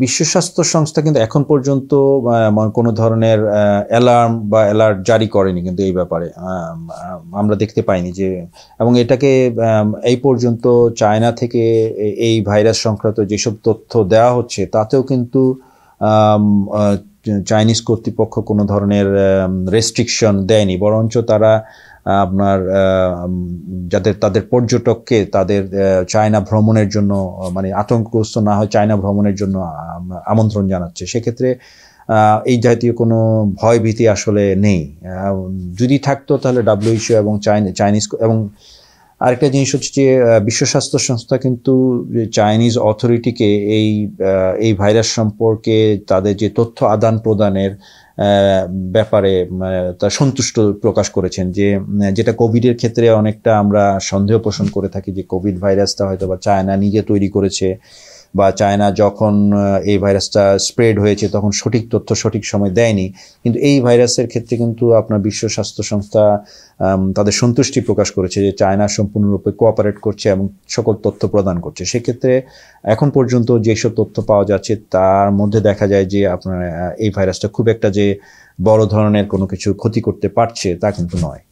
বিশ্ব স্বাস্থ্য সংস্থা কিন্তু এখন পর্যন্ত কোনো ধরনের অ্যালার্ম বা অ্যালার্ট জারি করেনি কিন্তু এই ব্যাপারে আমরা দেখতে পাইনি যে, এবং এটাকে এই পর্যন্ত চায়না থেকে এই ভাইরাস সংক্রান্ত যেসব তথ্য দেওয়া হচ্ছে তাতেও কিন্তু চাইনিজ কর্তৃপক্ষ কোনো ধরনের রেস্ট্রিকশন দেয়নি, বরঞ্চ তারা আপনার তাদের পর্যটককে তাদের চায়না ভ্রমণের জন্য মানে আতঙ্কগ্রস্ত না হয় চায়না ভ্রমণের জন্য আমন্ত্রণ জানাচ্ছে। সেক্ষেত্রে এই জাতীয় কোনো ভয় ভীতি আসলে নেই। যদি থাকতো তাহলে WHO এবং চাইনিজ এবং আরেকটা জিনিস হচ্ছে যে বিশ্ব স্বাস্থ্য সংস্থা কিন্তু চাইনিজ অথরিটিকে এই ভাইরাস সম্পর্কে তাদের যে তথ্য আদান প্রদানের ব্যাপারে তার সন্তুষ্ট প্রকাশ করেছেন, যেটা কোভিডের ক্ষেত্রে অনেকটা আমরা সন্দেহ পোষণ করে থাকি যে কোভিড ভাইরাসটা হয়তো বা চায়না নিজে তৈরি করেছে, বা চায়না যখন এই ভাইরাসটা স্প্রেড হয়েছে তখন সঠিক তথ্য সঠিক সময় দেয়নি। কিন্তু এই ভাইরাসের ক্ষেত্রে কিন্তু আপনার বিশ্ব স্বাস্থ্য সংস্থা তাদের সন্তুষ্টি প্রকাশ করেছে যে চায়না সম্পূর্ণরূপে কোঅপারেট করছে এবং সকল তথ্য প্রদান করছে। সেক্ষেত্রে এখন পর্যন্ত যেসব তথ্য পাওয়া যাচ্ছে তার মধ্যে দেখা যায় যে আপনার এই ভাইরাসটা খুব একটা যে বড় ধরনের কোনো কিছু ক্ষতি করতে পারছে তা কিন্তু নয়।